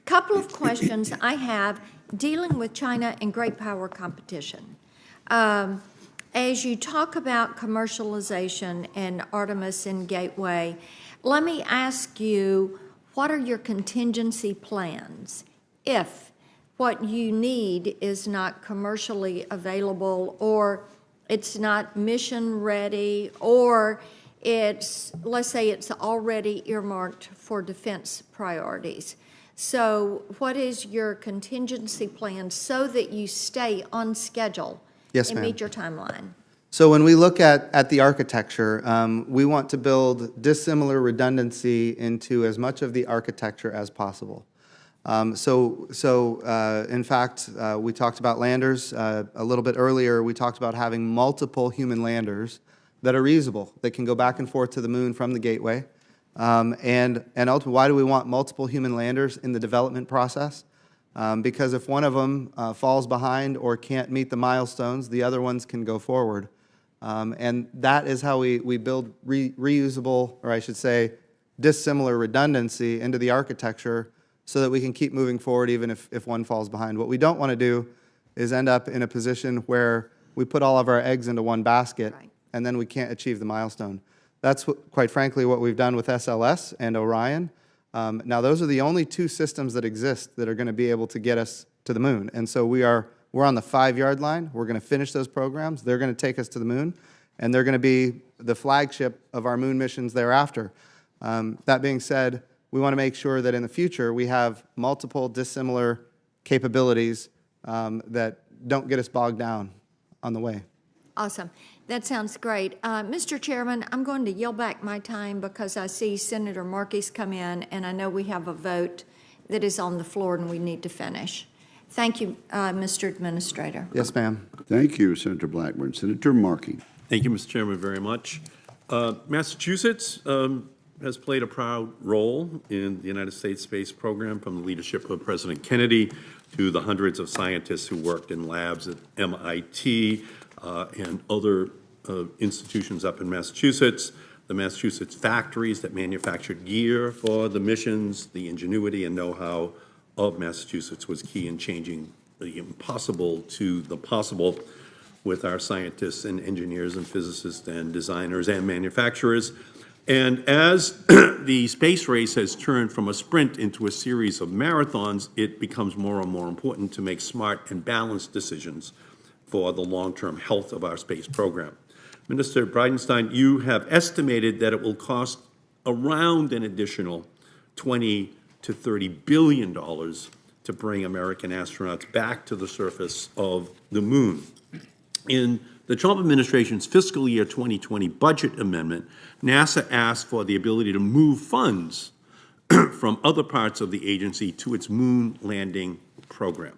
Couple of questions I have dealing with China and great power competition. As you talk about commercialization and Artemis and Gateway, let me ask you, what are your contingency plans if what you need is not commercially available, or it's not mission ready, or it's, let's say it's already earmarked for defense priorities? So what is your contingency plan so that you stay on schedule? Yes, and ma'am. meet your timeline? So when we look at the architecture, we want to build dissimilar redundancy into as much of the architecture as possible. In fact, we talked about landers. A little bit earlier, we talked about having multiple human landers that are reusable, that can go back and forth to the moon from the Gateway. And ultimately, why do we want multiple human landers in the development process? Because if one of them falls behind or can't meet the milestones, the other ones can go forward. And that is how we build reusable, or I should say, dissimilar redundancy into the architecture so that we can keep moving forward even if one falls behind. What we don't want to do is end up in a position where we put all of our eggs into one basket, Right. and then we can't achieve the milestone. That's, quite frankly, what we've done with SLS and Orion. Now, those are the only two systems that exist that are going to be able to get us to the moon. And so we're on the 5-yard line. We're going to finish those programs. They're going to take us to the moon. and they're going to be the flagship of our moon missions thereafter. That being said, we want to make sure that in the future we have multiple dissimilar capabilities that don't get us bogged down on the way. Awesome. That sounds great. Mr. Chairman, I'm going to yield back my time because I see Senator Markey's come in, and I know we have a vote that is on the floor and we need to finish. Thank you, Mr. Administrator. Yes, ma'am. Thank you, Senator Blackburn. Senator Markey. Thank you, Mr. Chairman, very much. Massachusetts has played a proud role in the United States space program, from the leadership of President Kennedy to the hundreds of scientists who worked in labs at MIT and other institutions up in Massachusetts, the Massachusetts factories that manufactured gear for the missions. The ingenuity and know-how of Massachusetts was key in changing the impossible to the possible with our scientists and engineers and physicists and designers and manufacturers. And as the space race has turned from a sprint into a series of marathons, it becomes more and more important to make smart and balanced decisions for the long-term health of our space program. Minister Bridenstine, you have estimated that it will cost around an additional $20 to $30 billion to bring American astronauts back to the surface of the moon. In the Trump administration's fiscal year 2020 budget amendment, NASA asked for the ability to move funds from other parts of the agency to its moon landing program.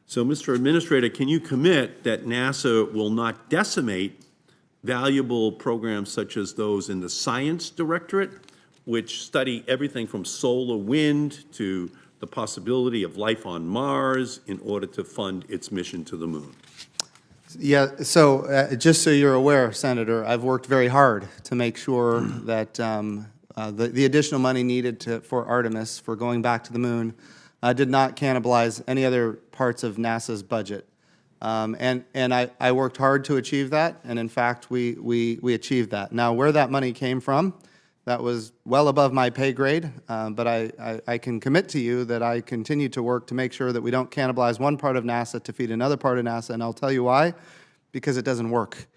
So, Mr. Administrator, can you commit that NASA will not decimate valuable programs such as those in the Science Directorate, which study everything from solar wind to the possibility of life on Mars, in order to fund its mission to the moon? Yeah, so just so you're aware, Senator, I've worked very hard to make sure that the additional money needed for Artemis, for going back to the moon, did not cannibalize any other parts of NASA's budget. And I worked hard to achieve that, and in fact, we achieved that. Now, where that money came from, that was well above my pay grade, but I can commit to you that I continue to work to make sure that we don't cannibalize one part of NASA to feed another part of NASA, and I'll tell you why. Because it doesn't work.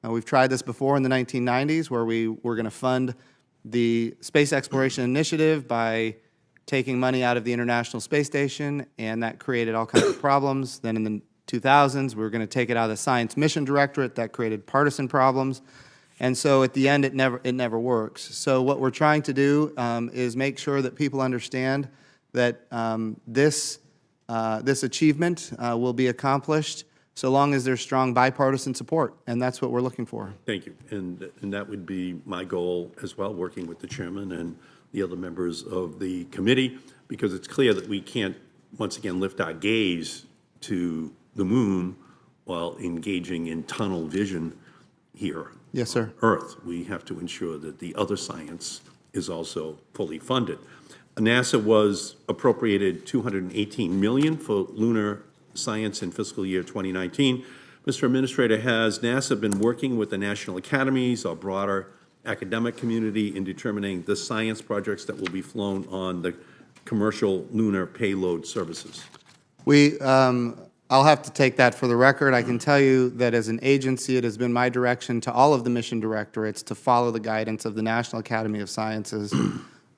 We've tried this before in the 1990s, where we were going to fund the Space Exploration Initiative by taking money out of the International Space Station, and that created all kinds of problems. Then in the 2000s, we were going to take it out of the Science Mission Directorate. That created partisan problems. And so at the end, it never works. So what we're trying to do is make sure that people understand that this achievement will be accomplished so long as there's strong bipartisan support, and that's what we're looking for. Thank you. And that would be my goal as well, working with the chairman and the other members of the committee, because it's clear that we can't, once again, lift our gaze to the moon while engaging in tunnel vision here. Yes, sir. On Earth. We have to ensure that the other science is also fully funded. NASA was appropriated $218 million for lunar science in fiscal year 2019. Mr. Administrator, has NASA been working with the national academies or broader academic community in determining the science projects that will be flown on the commercial lunar payload services? I'll have to take that for the record. I can tell you that as an agency, it has been my direction to all of the mission directorates to follow the guidance of the National Academy of Sciences.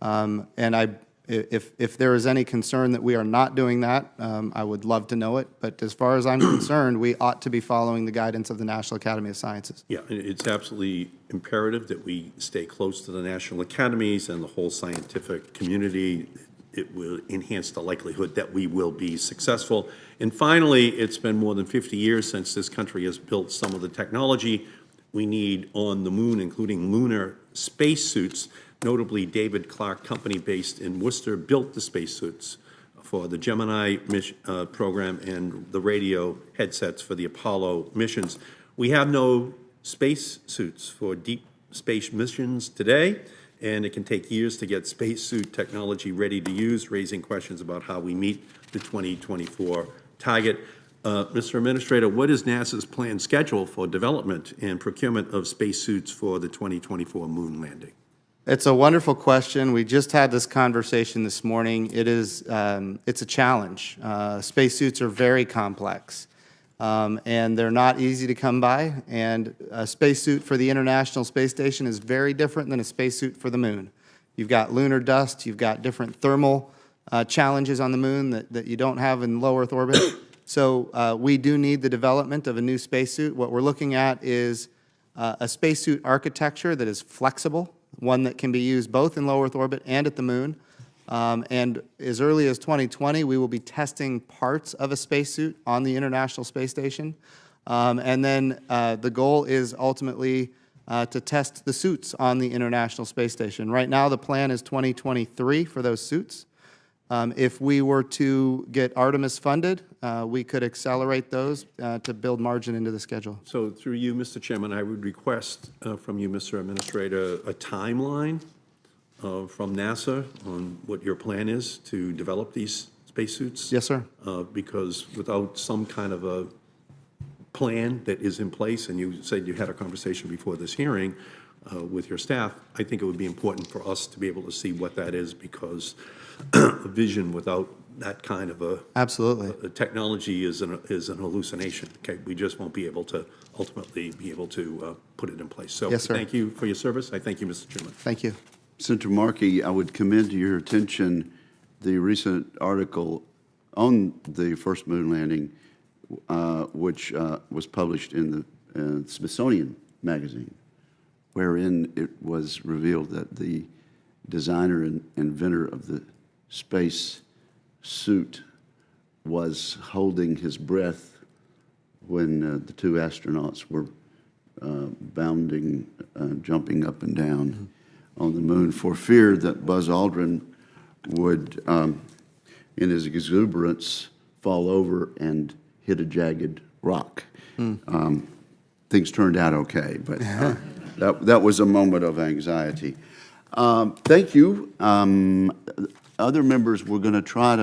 And if there is any concern that we are not doing that, I would love to know it. But as far as I'm concerned, we ought to be following the guidance of the National Academy of Sciences. Yeah, it's absolutely imperative that we stay close to the national academies and the whole scientific community. It will enhance the likelihood that we will be successful. And finally, it's been more than 50 years since this country has built some of the technology we need on the moon, including lunar spacesuits. Notably, David Clark Company, based in Worcester, built the spacesuits for the Gemini program and the radio headsets for the Apollo missions. We have no spacesuits for deep space missions today, and it can take years to get spacesuit technology ready to use, raising questions about how we meet the 2024 target. Mr. Administrator, what is NASA's planned schedule for development and procurement of spacesuits for the 2024 moon landing? It's a wonderful question. We just had this conversation this morning. It's a challenge. Spacesuits are very complex. and they're not easy to come by. And a spacesuit for the International Space Station is very different than a spacesuit for the moon. You've got lunar dust, you've got different thermal challenges on the moon that you don't have in low Earth orbit. So we do need the development of a new spacesuit. What we're looking at is a spacesuit architecture that is flexible, one that can be used both in low Earth orbit and at the moon. And as early as 2020, we will be testing parts of a spacesuit on the International Space Station. And then the goal is ultimately to test the suits on the International Space Station. Right now, the plan is 2023 for those suits. If we were to get Artemis funded, we could accelerate those to build margin into the schedule. So through you, Mr. Chairman, I would request from you, Mr. Administrator, a timeline from NASA on what your plan is to develop these spacesuits? Yes, sir. Because without some kind of a plan that is in place, and you said you had a conversation before this hearing with your staff, I think it would be important for us to be able to see what that is, because a vision without that kind of Absolutely. a technology is an hallucination. Okay, we just won't be able to ultimately be able to put it in place. So Yes, sir. thank you for your service. I thank you, Mr. Chairman. Thank you. Senator Markey, I would commend to your attention the recent article on the first moon landing, which was published in the Smithsonian magazine, wherein it was revealed that the designer and inventor of the space suit was holding his breath when the two astronauts were bounding, jumping up and down on the moon, for fear that Buzz Aldrin would, in his exuberance, fall over and hit a jagged rock. Things turned out okay, but that was a moment of anxiety. Thank you. Other members were going to try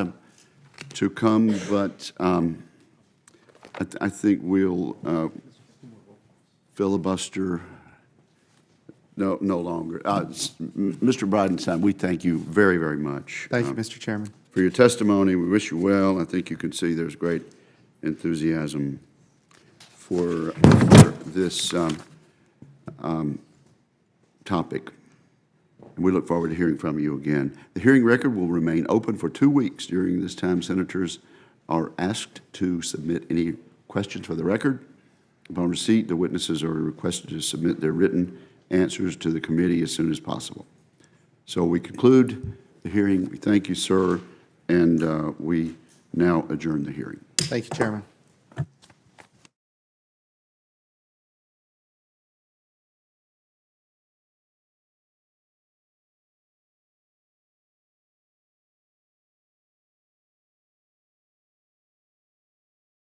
to come, but I think we'll filibuster. No longer. Mr. Bridenstine, we thank you very, very much. Thank you, Mr. Chairman. For your testimony. We wish you well. I think you can see there's great enthusiasm for this topic. And we look forward to hearing from you again. The hearing record will remain open for 2 weeks. During this time, senators are asked to submit any questions for the record. Upon receipt, the witnesses are requested to submit their written answers to the committee as soon as possible. So we conclude the hearing. We thank you, sir, and we now adjourn the hearing. Thank you, Chairman.